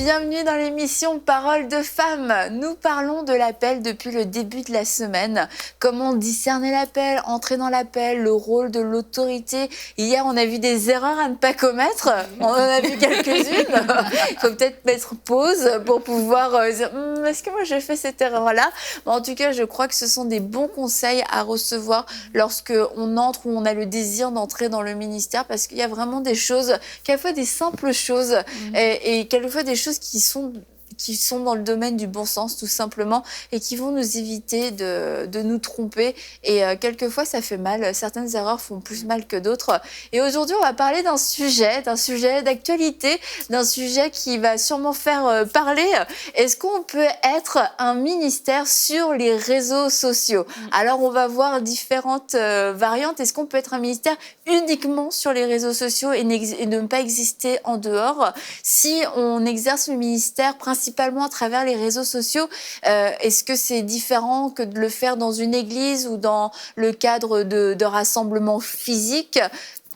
bienvenue dans l'émission Parole de femmes. Nous parlons de l'appel depuis le début de la semaine. Comment discerner l'appel, entrer dans l'appel, le rôle de l'autorité. Hier, on a vu des erreurs à ne pas commettre. On en a vu quelques-unes. Il faut peut-être mettre pause pour pouvoir dire « Est-ce que moi j'ai fait cette erreur-là » En tout cas, je crois que ce sont des bons conseils à recevoir lorsqu'on entre ou on a le désir d'entrer dans le ministère, parce qu'il y a vraiment des choses, quelquefois des simples choses et quelquefois des choses qui sont dans le domaine du bon sens, tout simplement, et qui vont nous éviter de nous tromper. Et quelquefois, ça fait mal. Certaines erreurs font plus mal que d'autres. Et aujourd'hui, on va parler d'un sujet d'actualité, d'un sujet qui va sûrement faire parler. Est-ce qu'on peut être un ministère sur les réseaux sociaux? Alors, on va voir différentes variantes. Est-ce qu'on peut être un ministère uniquement sur les réseaux sociaux et ne pas exister en dehors? Si on exerce le ministère principalement à travers les réseaux sociaux, est-ce que c'est différent que de le faire dans une église ou dans le cadre de rassemblements physiques?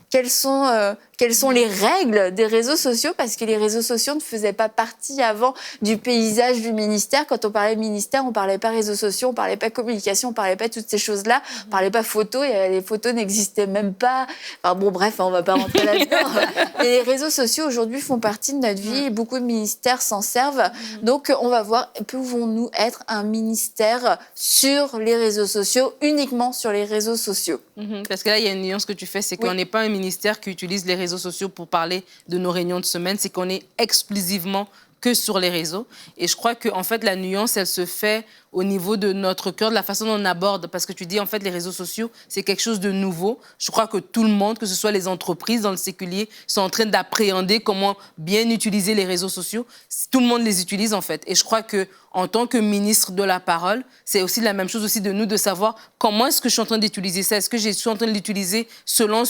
Quelles sont les règles des réseaux sociaux? Parce que les réseaux sociaux ne faisaient pas partie avant du paysage du ministère. Quand on parlait ministère, on ne parlait pas réseaux sociaux, on ne parlait pas communication, on ne parlait pas toutes ces choses-là. On ne parlait pas photos, et les photos n'existaient même pas. Enfin bon, bref, on ne va pas rentrer là-dedans. Et les réseaux sociaux, aujourd'hui, font partie de notre vie et beaucoup de ministères s'en servent. Donc, on va voir, pouvons-nous être un ministère sur les réseaux sociaux, uniquement sur les réseaux sociaux? Parce que là, il y a une nuance que tu fais, c'est qu'on n'est pas un ministère qui utilise les réseaux sociaux pour parler de nos réunions de semaine, c'est qu'on est exclusivement que sur les réseaux. Et je crois que en fait, la nuance, elle se fait au niveau de notre cœur, de la façon dont on aborde. Parce que tu dis, en fait, les réseaux sociaux, c'est quelque chose de nouveau. Je crois que tout le monde, que ce soit les entreprises dans le séculier, sont en train d'appréhender comment bien utiliser les réseaux sociaux. Tout le monde les utilise, en fait. Et je crois que en tant que ministre de la parole, c'est aussi la même chose aussi de nous, de savoir comment est-ce que je suis en train d'utiliser ça. Est-ce que je suis en train de l'utiliser selon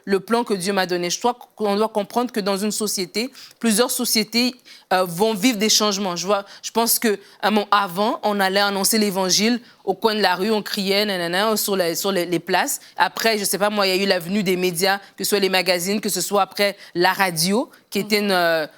le plan que Dieu m'a donné? Je crois qu'on doit comprendre que dans une société, plusieurs sociétés vont vivre des changements. Je pense qu'avant, on allait annoncer l'évangile au coin de la rue, on criait sur les places. Après, je sais pas, moi, il y a eu la venue des médias, que ce soit les magazines, que ce soit après la radio, qui était un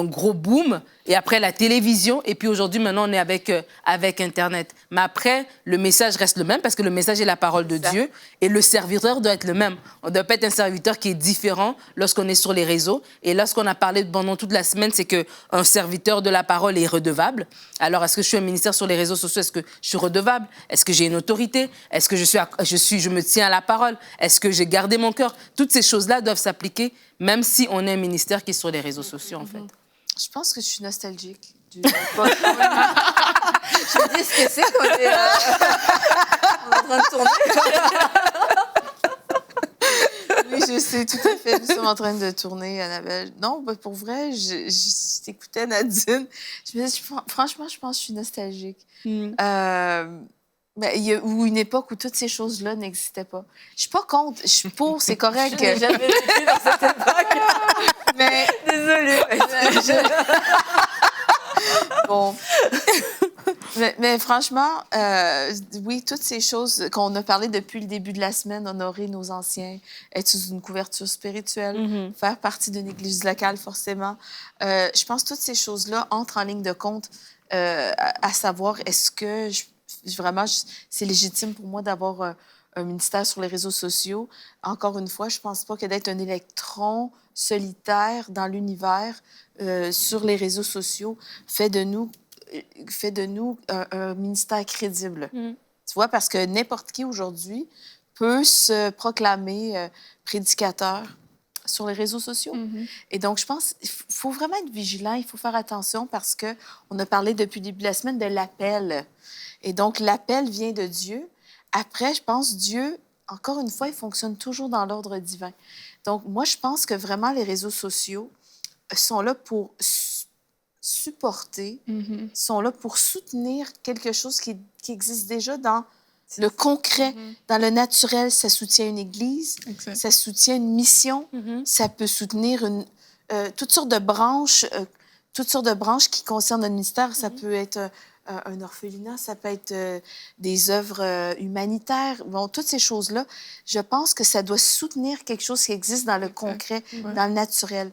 gros boom, et après la télévision, et puis aujourd'hui, maintenant, on est avec Internet. Mais après, le message reste le même, parce que le message est la parole de Dieu, et le serviteur doit être le même. On ne doit pas être un serviteur qui est différent lorsqu'on est sur les réseaux. Et là, ce qu'on a parlé pendant toute la semaine, c'est qu'un serviteur de la parole est redevable. Alors, est-ce que je suis un ministère sur les réseaux sociaux? Est-ce que je suis redevable? Est-ce que j'ai une autorité? Est-ce que je me tiens à la parole? Est-ce que j'ai gardé mon cœur? Toutes ces choses-là doivent s'appliquer, même si on est un ministère qui est sur les réseaux sociaux, en fait. Je pense que je suis nostalgique. Je me dis, ce que c'est qu'on est on est en train de tourner. Oui, je sais, tout à fait. Nous sommes en train de tourner, Annabelle. Non, pour vrai, je t'écoutais, Nadine. Je me dis, franchement, je pense que je suis nostalgique. Il y a une époque où toutes ces choses-là n'existaient pas. Je suis pas contre, je suis pour, c'est correct. Je n'ai jamais vécu dans cette époque. Mais... Désolée. Bon. Mais franchement, oui, toutes ces choses qu'on a parlé depuis le début de la semaine, honorer nos anciens, être sous une couverture spirituelle, faire partie d'une église locale, forcément. Je pense que toutes ces choses-là entrent en ligne de compte, à savoir, est-ce que c'est légitime pour moi d'avoir un ministère sur les réseaux sociaux? Encore une fois, je pense pas que d'être un électron solitaire dans l'univers sur les réseaux sociaux fait de nous un ministère crédible. Tu vois, parce que n'importe qui aujourd'hui peut se proclamer prédicateur sur les réseaux sociaux. Et donc, je pense qu'il faut vraiment être vigilant, il faut faire attention parce qu'on a parlé depuis le début de la semaine de l'appel. Et donc, l'appel vient de Dieu. Après, je pense, Dieu, encore une fois, il fonctionne toujours dans l'ordre divin. Donc, moi, je pense que vraiment, les réseaux sociaux sont là pour supporter, sont là pour soutenir quelque chose qui existe déjà dans le concret, dans le naturel. Ça soutient une église, ça soutient une mission, ça peut soutenir toutes sortes de branches qui concernent notre ministère. Ça peut être un orphelinat, ça peut être des œuvres humanitaires. Bon, toutes ces choses-là, je pense que ça doit soutenir quelque chose qui existe dans le concret, dans le naturel.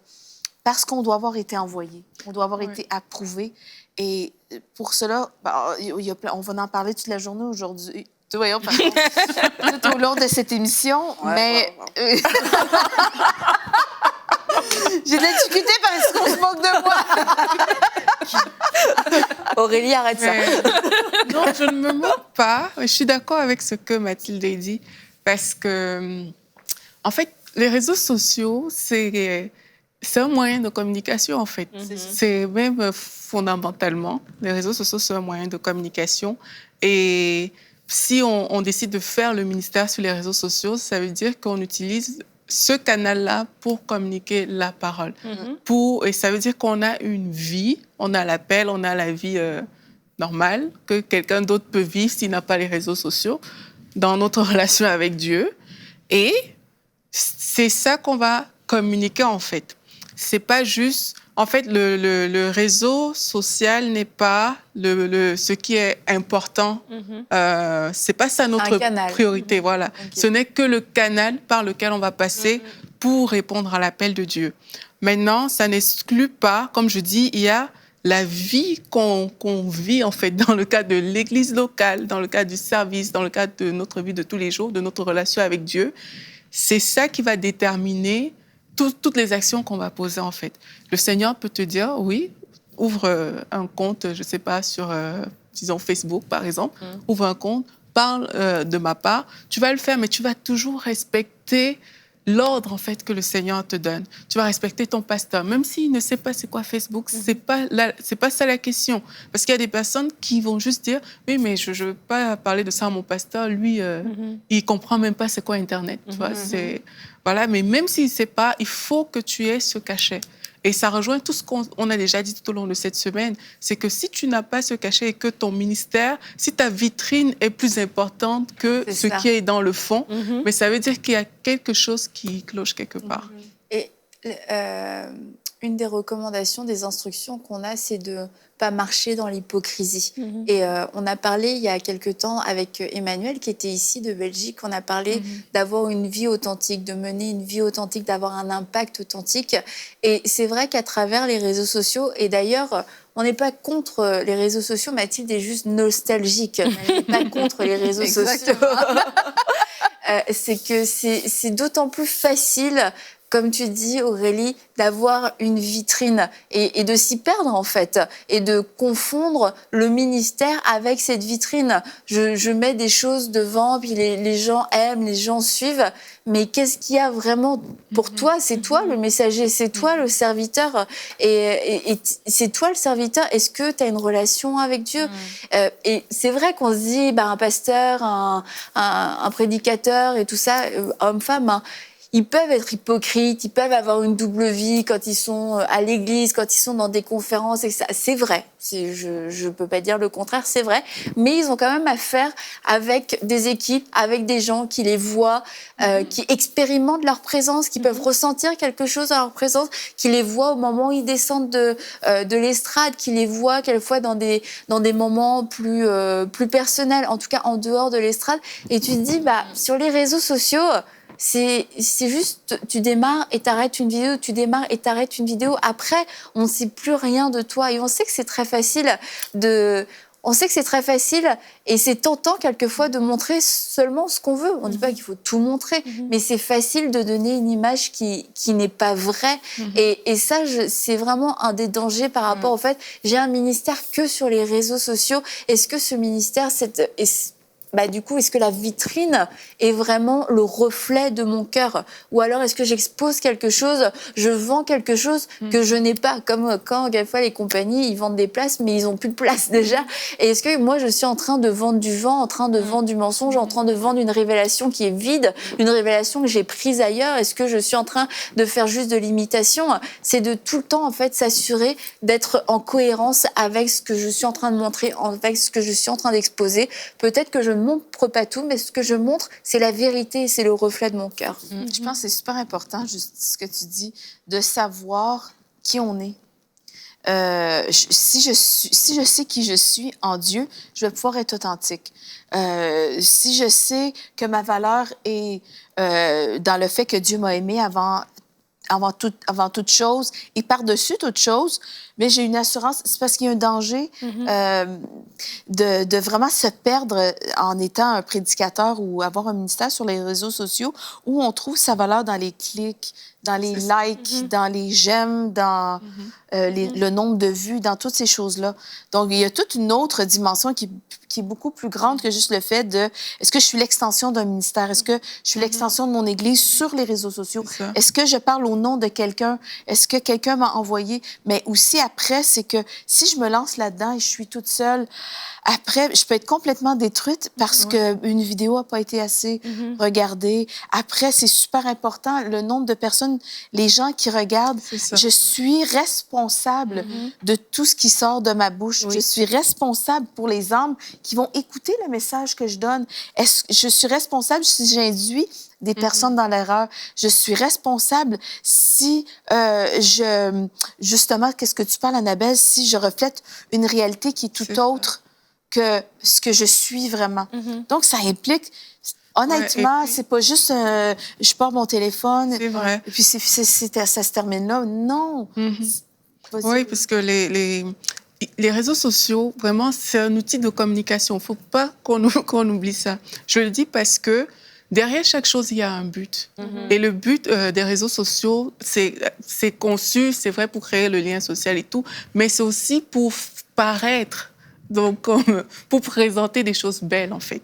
parce qu'on doit avoir été envoyé, on doit avoir été approuvé. Et pour cela, on va en parler toute la journée aujourd'hui. Voyons, tout au long de cette émission, mais... J'ai de la difficulté parce qu'on se moque de moi. Aurélie, arrête ça. Non, je ne me moque pas. Je suis d'accord avec ce que Mathilde a dit parce que, en fait, les réseaux sociaux, c'est un moyen de communication, en fait. C'est même fondamentalement, les réseaux sociaux, c'est un moyen de communication. Et si on décide de faire le ministère sur les réseaux sociaux, ça veut dire qu'on utilise ce canal-là pour communiquer la parole. Et ça veut dire qu'on a une vie, on a l'appel, on a la vie normale que quelqu'un d'autre peut vivre s'il n'a pas les réseaux sociaux dans notre relation avec Dieu. Et c'est ça qu'on va communiquer, en fait. C'est pas juste... En fait, le réseau social n'est pas ce qui est important. C'est pas ça notre priorité. Voilà. Okay. Ce n'est que le canal par lequel on va passer pour répondre à l'appel de Dieu. Maintenant, ça n'exclut pas, comme je dis, il y a la vie qu'on vit, en fait, dans le cadre de l'Église locale, dans le cadre du service, dans le cadre de notre vie de tous les jours, de notre relation avec Dieu. C'est ça qui va déterminer toutes les actions qu'on va poser, en fait. Le Seigneur peut te dire, oui, ouvre un compte, je ne sais pas, sur, disons, Facebook, par exemple. Ouvre un compte, parle de ma part. Tu vas le faire, mais tu vas toujours respecter l'ordre, en fait, que le Seigneur te donne. Tu vas respecter ton pasteur, même s'il ne sait pas c'est quoi Facebook. C'est pas ça la question. Parce qu'il y a des personnes qui vont juste dire, oui, mais je ne veux pas parler de ça à mon pasteur. Lui, il ne comprend même pas c'est quoi Internet. Tu vois, voilà, mais même s'il ne sait pas, il faut que tu aies ce cachet. Et ça rejoint tout ce qu'on a déjà dit tout au long de cette semaine, c'est que si tu n'as pas ce cachet et que ton ministère, si ta vitrine est plus importante que ce qui est dans le fond, mais ça veut dire qu'il y a quelque chose qui cloche quelque part. Et une des recommandations, des instructions qu'on a, c'est de pas marcher dans l'hypocrisie. Et on a parlé il y a quelque temps avec Emmanuel, qui était ici de Belgique, on a parlé d'avoir une vie authentique, de mener une vie authentique, d'avoir un impact authentique. Et c'est vrai qu'à travers les réseaux sociaux, et d'ailleurs, on n'est pas contre les réseaux sociaux, Mathilde est juste nostalgique. Elle n'est pas contre les réseaux sociaux. C'est que c'est d'autant plus facile, comme tu dis, Aurélie, d'avoir une vitrine et de s'y perdre, en fait, et de confondre le ministère avec cette vitrine. Je mets des choses devant, puis les gens aiment, les gens suivent, mais qu'est-ce qu'il y a vraiment pour toi? C'est toi le messager, c'est toi le serviteur, et c'est toi le serviteur. Est-ce que tu as une relation avec Dieu? Et c'est vrai qu'on se dit, un pasteur, un prédicateur et tout ça, homme-femme, hein, ils peuvent être hypocrites, ils peuvent avoir une double vie quand ils sont à l'église, quand ils sont dans des conférences, etc. C'est vrai, je peux pas dire le contraire, c'est vrai, mais ils ont quand même affaire avec des équipes, avec des gens qui les voient, qui expérimentent leur présence, qui peuvent ressentir quelque chose à leur présence, qui les voient au moment où ils descendent de l'estrade, qui les voient quelquefois dans des moments plus personnels, en tout cas en dehors de l'estrade. Et tu te dis, sur les réseaux sociaux, c'est juste, tu démarres et t'arrêtes une vidéo, tu démarres et t'arrêtes une vidéo. Après, on ne sait plus rien de toi. Et on sait que c'est très facile et c'est tentant quelquefois de montrer seulement ce qu'on veut. On ne dit pas qu'il faut tout montrer, mais c'est facile de donner une image qui n'est pas vraie. Et ça, c'est vraiment un des dangers par rapport au fait, j'ai un ministère que sur les réseaux sociaux. Est-ce que ce ministère, du coup, est-ce que la vitrine est vraiment le reflet de mon cœur? Ou alors, est-ce que j'expose quelque chose, je vends quelque chose que je n'ai pas? Comme quand, quelquefois, les compagnies, ils vendent des places, mais ils n'ont plus de place déjà. Et est-ce que moi, je suis en train de vendre du vent, en train de vendre du mensonge, en train de vendre une révélation qui est vide, une révélation que j'ai prise ailleurs? Est-ce que je suis en train de faire juste de l'imitation? C'est de tout le temps, en fait, s'assurer d'être en cohérence avec ce que je suis en train de montrer, avec ce que je suis en train d'exposer. Peut-être que je ne montre pas tout, mais ce que je montre, c'est la vérité, c'est le reflet de mon cœur. Je pense que c'est super important, juste ce que tu dis, de savoir qui on est. Si je sais qui je suis en Dieu, je vais pouvoir être authentique. Si je sais que ma valeur est dans le fait que Dieu m'a aimé avant avant toute chose et par-dessus toute chose, mais j'ai une assurance. C'est parce qu'il y a un danger de vraiment se perdre en étant un prédicateur ou avoir un ministère sur les réseaux sociaux où on trouve sa valeur dans les clics, dans les likes, dans les j'aime, dans le nombre de vues, dans toutes ces choses-là. Donc, il y a toute une autre dimension qui est beaucoup plus grande que juste le fait de est-ce que je suis l'extension d'un ministère? Est-ce que je suis l'extension de mon Église sur les réseaux sociaux? Est-ce que je parle au nom de quelqu'un? Est-ce que quelqu'un m'a envoyé? Mais aussi après, c'est que si je me lance là-dedans et je suis toute seule, après, je peux être complètement détruite parce qu'une vidéo n'a pas été assez regardée. Après, c'est super important, le nombre de personnes, les gens qui regardent. Je suis responsable de tout ce qui sort de ma bouche. Je suis responsable pour les âmes qui vont écouter le message que je donne. Je suis responsable si j'induis des personnes dans l'erreur. Je suis responsable si justement, qu'est-ce que tu parles, Annabelle, si je reflète une réalité qui est tout autre que ce que je suis vraiment. Donc, ça implique... Honnêtement, c'est pas juste je pars mon téléphone et puis ça se termine là. Non. Oui, parce que les réseaux sociaux, vraiment, c'est un outil de communication. Il ne faut pas qu'on oublie ça. Je le dis parce que derrière chaque chose, il y a un but. Et le but des réseaux sociaux, c'est conçu, c'est vrai, pour créer le lien social et tout, mais c'est aussi pour paraître, donc pour présenter des choses belles, en fait.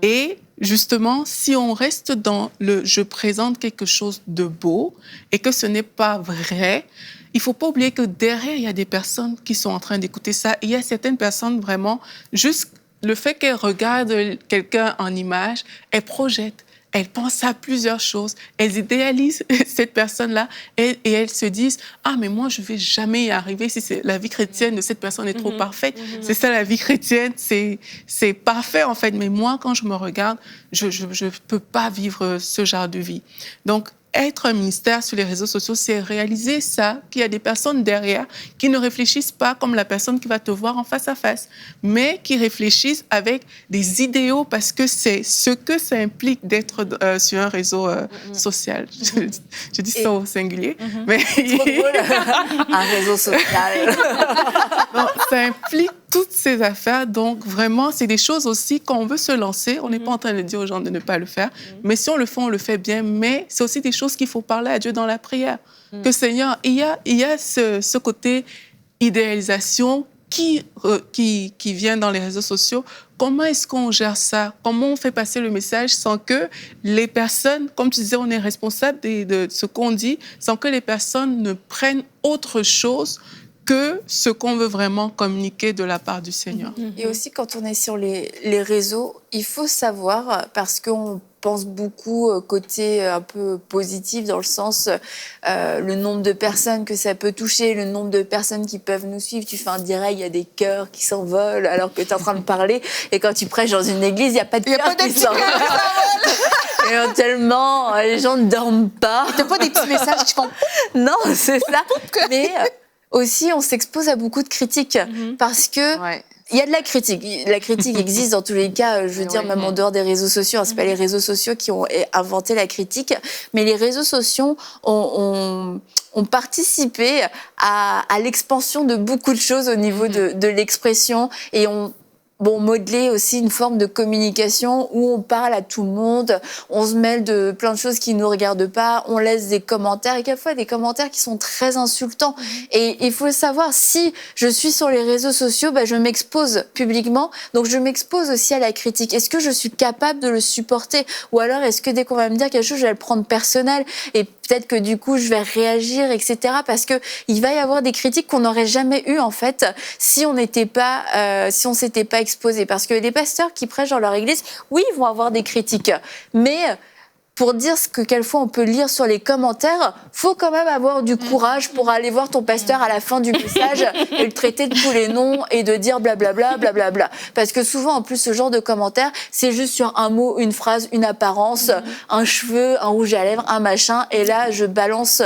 Et justement, si on reste dans le « je présente quelque chose de beau » et que ce n'est pas vrai, il ne faut pas oublier que derrière, il y a des personnes qui sont en train d'écouter ça. Il y a certaines personnes, vraiment, juste le fait qu'elles regardent quelqu'un en image, elles projettent. Elles pensent à plusieurs choses. Elles idéalisent cette personne-là et elles se disent « Ah, mais moi, je ne vais jamais y arriver si la vie chrétienne de cette personne est trop parfaite. C'est ça, la vie chrétienne, c'est parfait, en fait. Mais moi, quand je me regarde, je ne peux pas vivre ce genre de vie. » Donc, être un ministère sur les réseaux sociaux, c'est réaliser ça, qu'il y a des personnes derrière qui ne réfléchissent pas comme la personne qui va te voir en face à face, mais qui réfléchissent avec des idéaux parce que c'est ce que ça implique d'être sur un réseau social. Je dis ça au singulier. Mais... Trop drôle. Un réseau social. Non, ça implique toutes ces affaires. Donc, vraiment, c'est des choses aussi, quand on veut se lancer, on n'est pas en train de dire aux gens de ne pas le faire. Mais si on le fait, on le fait bien. Mais c'est aussi des choses qu'il faut parler à Dieu dans la prière. Que Seigneur, il y a ce côté idéalisation qui vient dans les réseaux sociaux. Comment est-ce qu'on gère ça? Comment on fait passer le message sans que les personnes, comme tu disais, on est responsable de ce qu'on dit, sans que les personnes ne prennent autre chose que ce qu'on veut vraiment communiquer de la part du Seigneur. Et aussi, quand on est sur les réseaux, il faut savoir, parce qu'on pense beaucoup côté un peu positif, dans le sens le nombre de personnes que ça peut toucher, le nombre de personnes qui peuvent nous suivre. Tu fais un direct, il y a des cœurs qui s'envolent alors que tu es en train de parler. Et quand tu prêches dans une église, il n'y a pas de cœurs qui s'envolent. Éventuellement, les gens ne dorment pas. Tu n'as pas des petits messages qui font... Non, c'est ça. Mais... aussi, on s'expose à beaucoup de critiques parce que il y a de la critique. La critique existe dans tous les cas, je veux dire, même en dehors des réseaux sociaux. C'est pas les réseaux sociaux qui ont inventé la critique, mais les réseaux sociaux ont participé à l'expansion de beaucoup de choses au niveau de l'expression et ont modeler aussi une forme de communication où on parle à tout le monde, on se mêle de plein de choses qui ne nous regardent pas, on laisse des commentaires, et quelquefois des commentaires qui sont très insultants. Et il faut le savoir, si je suis sur les réseaux sociaux, je m'expose publiquement, donc je m'expose aussi à la critique. Est-ce que je suis capable de le supporter? Ou alors est-ce que dès qu'on va me dire quelque chose, je vais le prendre personnel et peut-être que du coup, je vais réagir, etc. Parce qu'il va y avoir des critiques qu'on n'aurait jamais eues, en fait, si on s'était pas exposé. Parce que les pasteurs qui prêchent dans leur église, oui, ils vont avoir des critiques. Mais pour dire ce que quelquefois on peut lire sur les commentaires, faut quand même avoir du courage pour aller voir ton pasteur à la fin du message et le traiter de tous les noms et de dire blablabla, blablabla. Parce que souvent, en plus, ce genre de commentaires, c'est juste sur un mot, une phrase, une apparence, un cheveu, un rouge à lèvres, un machin. Et là, je balance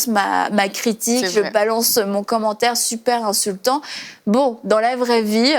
ma critique, je balance mon commentaire super insultant. Bon, dans la vraie vie,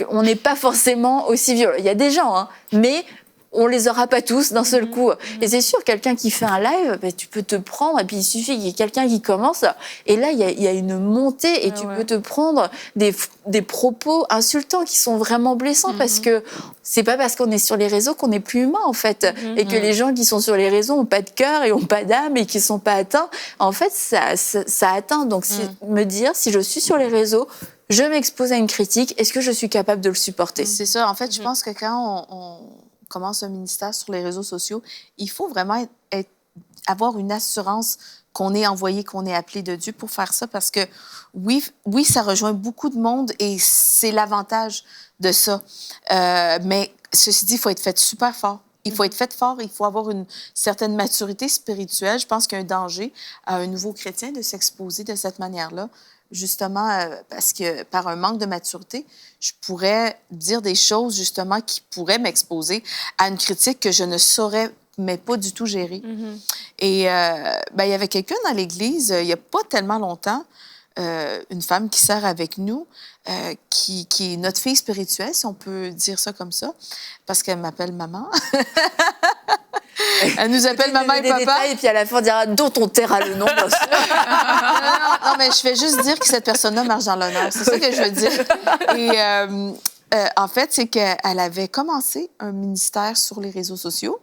on n'est pas forcément aussi violent. Il y a des gens, mais on les aura pas tous d'un seul coup. Et c'est sûr, quelqu'un qui fait un live, ben, tu peux te prendre, et puis il suffit qu'il y ait quelqu'un qui commence, et là, il y a une montée, et tu peux te prendre des propos insultants qui sont vraiment blessants, parce que c'est pas parce qu'on est sur les réseaux qu'on est plus humain, en fait. Et que les gens qui sont sur les réseaux ont pas de cœur et ont pas d'âme et qui sont pas atteints, en fait, ça atteint. Donc, me dire, si je suis sur les réseaux, je m'expose à une critique, est-ce que je suis capable de le supporter? C'est ça. En fait, je pense que quand on commence un ministère sur les réseaux sociaux, il faut vraiment avoir une assurance qu'on est envoyé, qu'on est appelé de Dieu pour faire ça, parce que oui, ça rejoint beaucoup de monde et c'est l'avantage de ça. Mais ceci dit, il faut être fait super fort. Il faut être fait fort, il faut avoir une certaine maturité spirituelle. Je pense qu'il y a un danger à un nouveau chrétien de s'exposer de cette manière-là, justement parce que par un manque de maturité, je pourrais dire des choses justement qui pourraient m'exposer à une critique que je ne saurais mais pas du tout gérer. Et il y avait quelqu'un dans l'Église, il n'y a pas tellement longtemps, une femme qui sert avec nous, qui est notre fille spirituelle, si on peut dire ça comme ça, parce qu'elle m'appelle maman. Elle nous appelle maman et papa. Détails, et puis à la fin, on dira dont on taira le nom. Non, mais je vais juste dire que cette personne-là marche dans l'honneur. C'est ça que je veux dire. Et en fait, c'est qu'elle avait commencé un ministère sur les réseaux sociaux.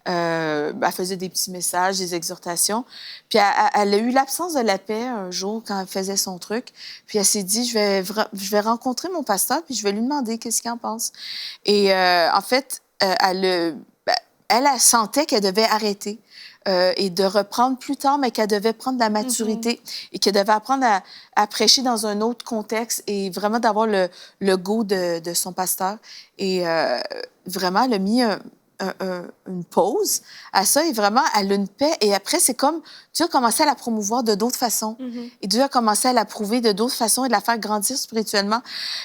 Elle faisait des petits messages, des exhortations. Puis elle a eu l'absence de la paix un jour quand elle faisait son truc. Puis elle s'est dit, je vais rencontrer mon pasteur puis je vais lui demander qu'est-ce qu'il en pense. Et en fait, elle sentait qu'elle devait arrêter et de reprendre plus tard, mais qu'elle devait prendre de la maturité et qu'elle devait apprendre à prêcher dans un autre contexte et vraiment d'avoir le goût de son pasteur. Et vraiment, elle a mis une pause à ça et vraiment, elle a une paix. Et après, c'est comme Dieu a commencé à la promouvoir de d'autres façons. Et Dieu a commencé à la prouver de d'autres façons et de la faire grandir spirituellement.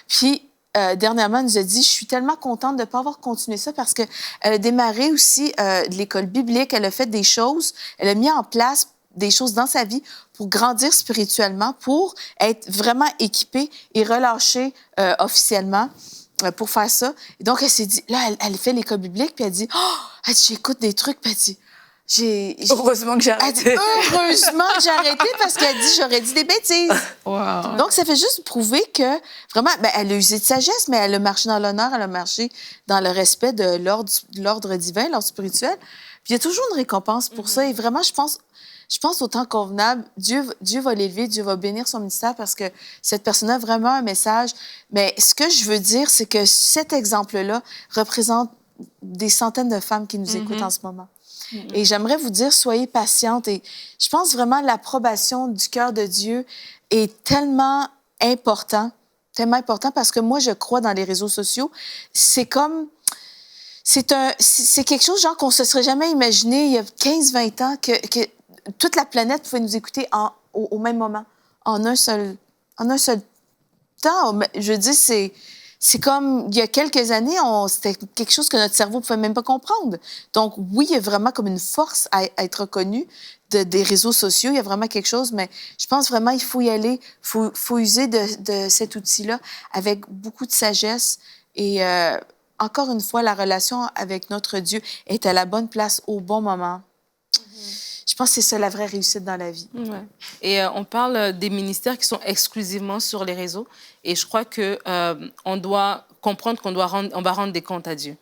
Puis, dernièrement, elle nous a dit, je suis tellement contente de ne pas avoir continué ça parce qu'elle a démarré aussi l'école biblique, elle a fait des choses, elle a mis en place des choses dans sa vie pour grandir spirituellement, pour être vraiment équipée et relâchée officiellement pour faire ça. Et donc, elle s'est dit, là, elle fait l'école biblique, puis elle dit, oh, j'écoute des trucs, puis elle dit, heureusement que j'ai arrêté. Heureusement que j'ai arrêté parce qu'elle dit j'aurais dit des bêtises. Wow. Donc, ça fait juste prouver que, vraiment, elle a usé de sagesse, mais elle a marché dans l'honneur, elle a marché dans le respect de l'ordre divin, l'ordre spirituel. Puis il y a toujours une récompense pour ça. Et vraiment, je pense au temps convenable, Dieu va l'élever, Dieu va bénir son ministère parce que cette personne a vraiment un message. Mais ce que je veux dire, c'est que cet exemple-là représente des centaines de femmes qui nous écoutent en ce moment. Et j'aimerais vous dire, soyez patientes. Et je pense vraiment que l'approbation du cœur de Dieu est tellement important parce que moi, je crois dans les réseaux sociaux. C'est comme... C'est quelque chose, genre, qu'on se serait jamais imaginé il y a 15-20 ans que toute la planète pouvait nous écouter au même moment, en un seul temps. Je veux dire, c'est comme, il y a quelques années, c'était quelque chose que notre cerveau ne pouvait même pas comprendre. Donc, oui, il y a vraiment comme une force à être reconnue des réseaux sociaux. Il y a vraiment quelque chose, mais je pense vraiment il faut y aller. Il faut user de cet outil-là avec beaucoup de sagesse. Et encore une fois, la relation avec notre Dieu est à la bonne place au bon moment. Je pense que c'est ça la vraie réussite dans la vie. Ouais. Et on parle des ministères qui sont exclusivement sur les réseaux. Et je crois qu'on doit comprendre on va rendre des comptes à Dieu.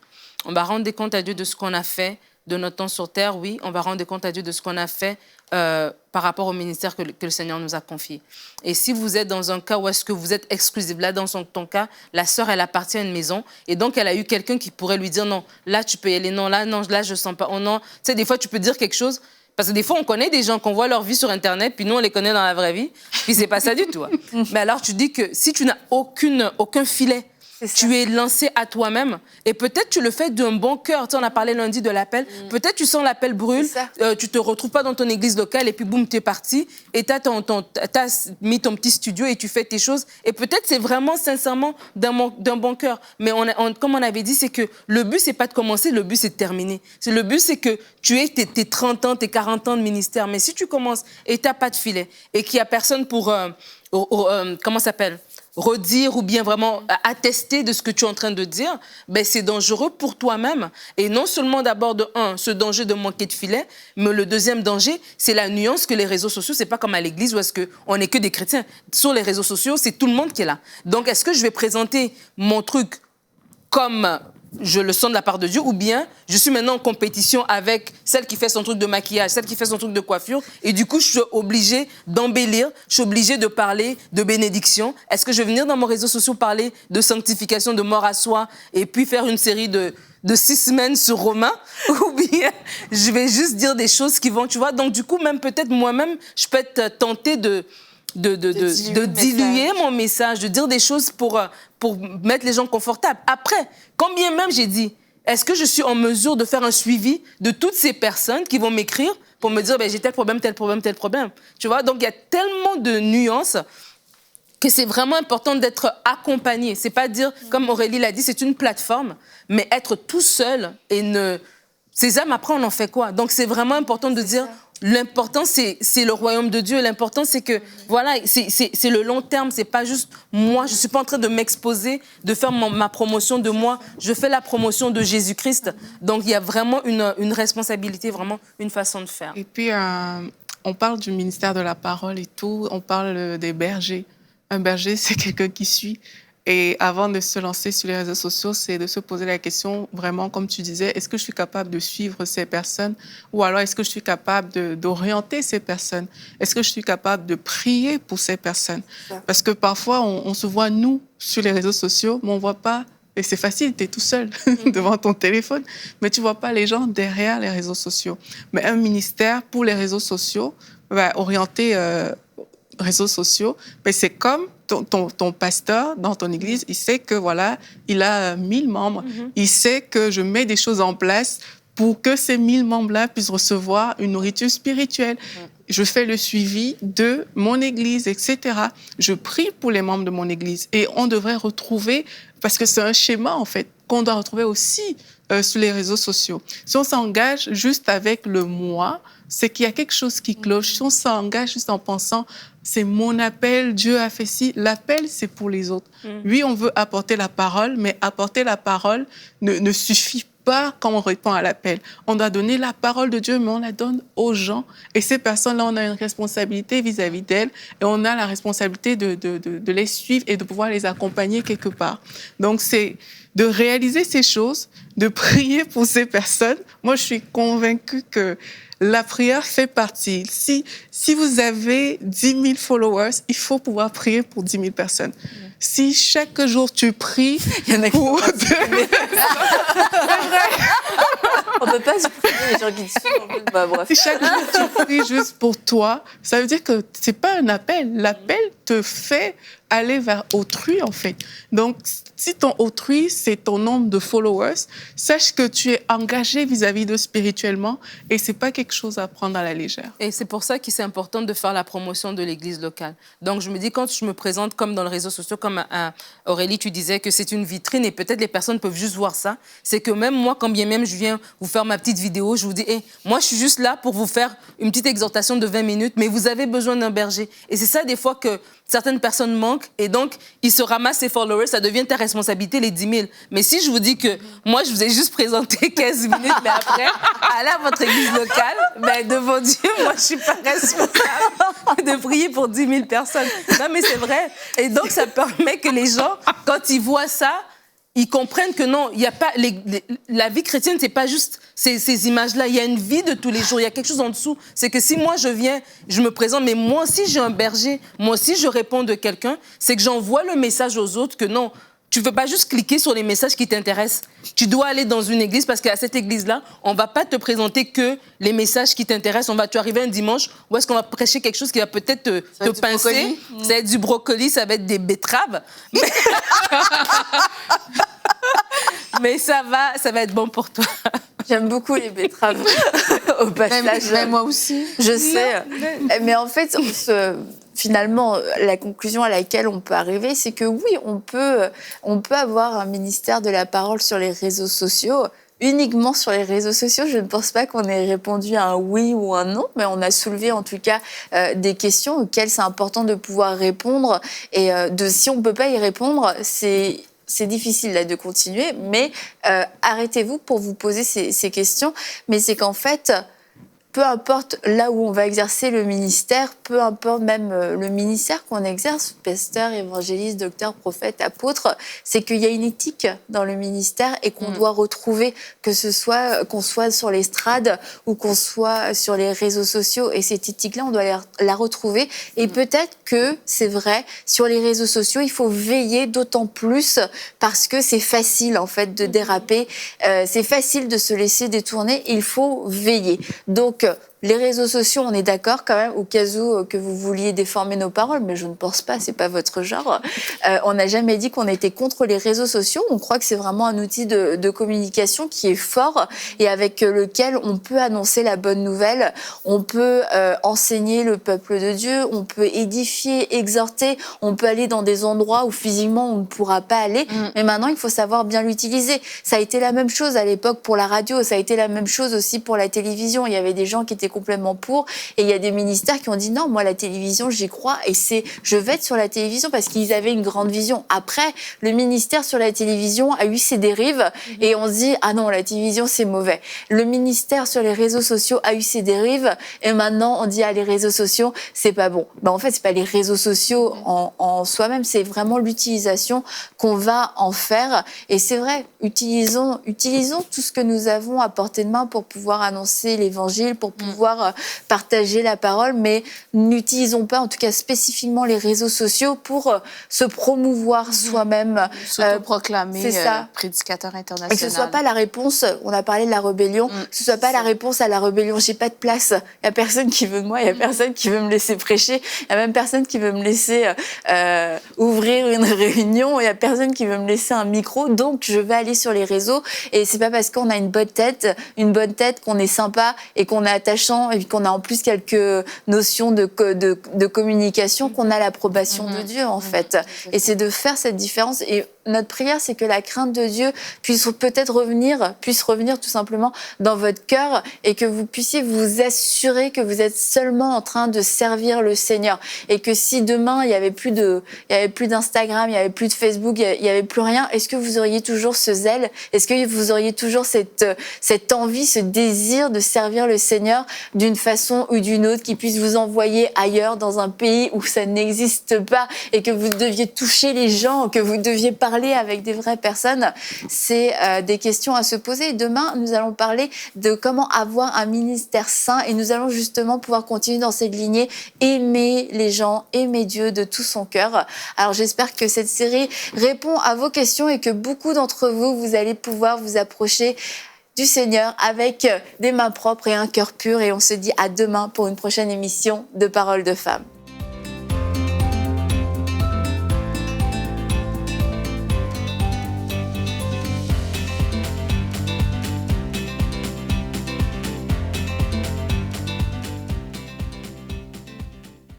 On va rendre des comptes à Dieu de ce qu'on a fait de notre temps sur terre, oui. On va rendre des comptes à Dieu de ce qu'on a fait par rapport au ministère que le Seigneur nous a confié. Et si vous êtes dans un cas où est-ce que vous êtes exclusif, là, dans ton cas, la sœur, elle appartient à une maison. Et donc, elle a eu quelqu'un qui pourrait lui dire, non, là, tu peux y aller. Non, là, je sens pas. Oh non. Tu sais, des fois, tu peux dire quelque chose. Parce que des fois, on connaît des gens qu'on voit leur vie sur Internet, puis nous, on les connaît dans la vraie vie, puis c'est pas ça du tout. Mais alors, tu dis que si tu n'as aucun filet, tu es lancé à toi-même, et peut-être tu le fais d'un bon cœur. Tu sais, on a parlé lundi de l'appel. Peut-être tu sens l'appel brûle, tu te retrouves pas dans ton église locale, et puis boum, tu es parti, et t'as mis ton petit studio, et tu fais tes choses. Et peut-être c'est vraiment, sincèrement, d'un bon cœur. Mais comme on avait dit, c'est que le but, c'est pas de commencer, le but, c'est de terminer. Le but, c'est que tu aies tes 30 ans, tes 40 ans de ministère. Mais si tu commences et t'as pas de filet, et qu'il y a personne pour... comment ça s'appelle ? redire ou bien vraiment attester de ce que tu es en train de dire, ben c'est dangereux pour toi-même. Et non seulement d'abord ce danger de manquer de filet, mais le deuxième danger, c'est la nuance que les réseaux sociaux, c'est pas comme à l'église où est-ce qu'on n'est que des chrétiens. Sur les réseaux sociaux, c'est tout le monde qui est là. Donc, est-ce que je vais présenter mon truc comme je le sens de la part de Dieu, ou bien je suis maintenant en compétition avec celle qui fait son truc de maquillage, celle qui fait son truc de coiffure, et du coup, je suis obligée d'embellir, je suis obligée de parler de bénédiction. Est-ce que je vais venir dans mon réseau social parler de sanctification, de mort à soi, et puis faire une série de 6 semaines sur Romain, ou bien je vais juste dire des choses qui vont, tu vois. Donc, du coup, même peut-être moi-même, je peux être tentée de diluer mon message, de dire des choses pour mettre les gens confortables. Après, quand bien même j'ai dit, est-ce que je suis en mesure de faire un suivi de toutes ces personnes qui vont m'écrire pour me dire, ben, j'ai tel problème, tel problème, tel problème. Tu vois, donc il y a tellement de nuances que c'est vraiment important d'être accompagné. C'est pas dire, comme Aurélie l'a dit, c'est une plateforme, mais être tout seul et ne... Ces âmes, après, on en fait quoi? Donc c'est vraiment important de dire... L'important, c'est le royaume de Dieu. L'important, c'est que, voilà, c'est le long terme. C'est pas juste moi. Je suis pas en train de m'exposer, de faire ma promotion de moi. Je fais la promotion de Jésus-Christ. Donc, il y a vraiment une responsabilité, vraiment une façon de faire. Et puis, on parle du ministère de la parole et tout. On parle des bergers. Un berger, c'est quelqu'un qui suit. Et avant de se lancer sur les réseaux sociaux, c'est de se poser la question, vraiment, comme tu disais, est-ce que je suis capable de suivre ces personnes? Ou alors, est-ce que je suis capable d'orienter ces personnes? Est-ce que je suis capable de prier pour ces personnes? Parce que parfois, on se voit, nous, sur les réseaux sociaux, mais on ne voit pas. Et c'est facile, tu es tout seul devant ton téléphone, mais tu ne vois pas les gens derrière les réseaux sociaux. Mais un ministère pour les réseaux sociaux, orienté réseaux sociaux, mais c'est comme ton pasteur dans ton église, il sait que voilà, il a 1000 membres. Il sait que je mets des choses en place pour que ces 1000 membres-là puissent recevoir une nourriture spirituelle. Je fais le suivi de mon église, etc. Je prie pour les membres de mon église. Et on devrait retrouver, parce que c'est un schéma, en fait, qu'on doit retrouver aussi sur les réseaux sociaux. Si on s'engage juste avec le moi, c'est qu'il y a quelque chose qui cloche. Si on s'engage juste en pensant, c'est mon appel, Dieu a fait ci, l'appel, c'est pour les autres. Oui, on veut apporter la parole, mais apporter la parole ne suffit pas quand on répond à l'appel. On doit donner la parole de Dieu, mais on la donne aux gens. Et ces personnes-là, on a une responsabilité vis-à-vis d'elles, et on a la responsabilité de les suivre et de pouvoir les accompagner quelque part. Donc, c'est de réaliser ces choses, de prier pour ces personnes. Moi, je suis convaincue que la prière fait partie. Si vous avez 10 000 followers, il faut pouvoir prier pour 10 000 personnes. Si chaque jour tu pries il y en a qui pour... On ne peut pas supprimer les gens qui te suivent. Bah, bref. Si chaque jour tu pries juste pour toi, ça veut dire que ce n'est pas un appel. L'appel te fait aller vers autrui, en fait. Donc, si ton autrui, c'est ton nombre de followers, sache que tu es engagé vis-à-vis d'eux spirituellement et ce n'est pas quelque chose à prendre à la légère. Et c'est pour ça que c'est important de faire la promotion de l'église locale. Donc, je me dis, quand je me présente comme dans les réseaux sociaux, comme Aurélie, tu disais que c'est une vitrine et peut-être les personnes peuvent juste voir ça, c'est que même moi, quand bien même je viens vous faire ma petite vidéo, je vous dis, hey, moi, je suis juste là pour vous faire une petite exhortation de 20 minutes, mais vous avez besoin d'un berger. Et c'est ça, des fois, que certaines personnes manquent et donc, ils se ramassent ces followers, ça devient ta responsabilité, les 10 000. Mais si je vous dis que moi, je vous ai juste présenté 15 minutes, mais après, allez à votre église locale, ben, devant Dieu, moi, je ne suis pas responsable de prier pour 10 000 personnes. Non, mais c'est vrai. Et donc, ça permet que les gens, quand ils voient ça, ils comprennent que non, il y a pas la vie chrétienne, c'est pas juste ces images-là. Il y a une vie de tous les jours. Il y a quelque chose en dessous. C'est que si moi je viens, je me présente, mais moi aussi j'ai un berger, moi aussi je réponds de quelqu'un. C'est que j'envoie le message aux autres que non, tu ne veux pas juste cliquer sur les messages qui t'intéressent. Tu dois aller dans une église parce qu'à cette église-là, on ne va pas te présenter que les messages qui t'intéressent. Tu arrives un dimanche où est-ce qu'on va prêcher quelque chose qui va peut-être te pincer. Ça va être du brocoli, ça va être des betteraves. Mais ça va être bon pour toi. J'aime beaucoup les betteraves au passage. Mais moi aussi. Je sais. Mais en fait, finalement, la conclusion à laquelle on peut arriver, c'est que oui, on peut avoir un ministère de la parole sur les réseaux sociaux uniquement sur les réseaux sociaux. Je ne pense pas qu'on ait répondu à un oui ou un non, mais on a soulevé en tout cas des questions auxquelles c'est important de pouvoir répondre. Et si on ne peut pas y répondre, c'est difficile là, de continuer, mais arrêtez-vous pour vous poser ces questions. Mais c'est qu'en fait, peu importe là où on va exercer le ministère, peu importe même le ministère qu'on exerce, pasteur, évangéliste, docteur, prophète, apôtre, c'est qu'il y a une éthique dans le ministère et qu'on doit retrouver, que ce soit qu'on soit sur l'estrade ou qu'on soit sur les réseaux sociaux. Et cette éthique-là, on doit la retrouver. Et peut-être que, c'est vrai, sur les réseaux sociaux, il faut veiller d'autant plus parce que c'est facile, en fait, de déraper. C'est facile de se laisser détourner. Il faut veiller. Donc, les réseaux sociaux, on est d'accord quand même, au cas où que vous vouliez déformer nos paroles, mais je ne pense pas, c'est pas votre genre. On n'a jamais dit qu'on était contre les réseaux sociaux. On croit que c'est vraiment un outil de communication qui est fort et avec lequel on peut annoncer la bonne nouvelle, on peut enseigner le peuple de Dieu, on peut édifier, exhorter, on peut aller dans des endroits où physiquement on ne pourra pas aller. Mais maintenant, il faut savoir bien l'utiliser. Ça a été la même chose à l'époque pour la radio, ça a été la même chose aussi pour la télévision. Il y avait des gens qui étaient complètement pour, et il y a des ministères qui ont dit non, moi la télévision j'y crois et je vais être sur la télévision parce qu'ils avaient une grande vision. Après, le ministère sur la télévision a eu ses dérives et on se dit ah non, la télévision c'est mauvais. Le ministère sur les réseaux sociaux a eu ses dérives et maintenant on dit ah les réseaux sociaux c'est pas bon. En fait c'est pas les réseaux sociaux en soi-même, c'est vraiment l'utilisation qu'on va en faire. Et c'est vrai, utilisons tout ce que nous avons à portée de main pour pouvoir annoncer l'évangile, pour pouvoir partager la parole, mais n'utilisons pas, en tout cas spécifiquement les réseaux sociaux pour se promouvoir soi-même. S'autoproclamer prédicateur international. Et que ce ne soit pas la réponse, on a parlé de la rébellion, que ce ne soit pas la réponse à la rébellion. J'ai pas de place, il n'y a personne qui veut de moi, il n'y a personne qui veut me laisser prêcher, il n'y a même personne qui veut me laisser ouvrir une réunion, il n'y a personne qui veut me laisser un micro, donc je vais aller sur les réseaux. Et c'est pas parce qu'on a une bonne tête qu'on est sympa et qu'on est attachant et qu'on a en plus quelques notions de communication qu'on a l'approbation de Dieu en fait. Et c'est de faire cette différence. Et notre prière, c'est que la crainte de Dieu puisse revenir tout simplement dans votre cœur et que vous puissiez vous assurer que vous êtes seulement en train de servir le Seigneur. Et que si demain, il y avait plus d'Instagram, il n'y avait plus de Facebook, il n'y avait plus rien, est-ce que vous auriez toujours ce zèle? Est-ce que vous auriez toujours cette envie, ce désir de servir le Seigneur d'une façon ou d'une autre, qui puisse vous envoyer ailleurs, dans un pays où ça n'existe pas et que vous deviez toucher les gens, que vous deviez parler avec des vraies personnes? C'est des questions à se poser. Et demain, nous allons parler de comment avoir un ministère saint et nous allons justement pouvoir continuer dans cette lignée, aimer les gens, aimer Dieu de tout son cœur. Alors j'espère que cette série répond à vos questions et que beaucoup d'entre vous, vous allez pouvoir vous approcher du Seigneur avec des mains propres et un cœur pur. Et on se dit à demain pour une prochaine émission de Paroles de Femmes.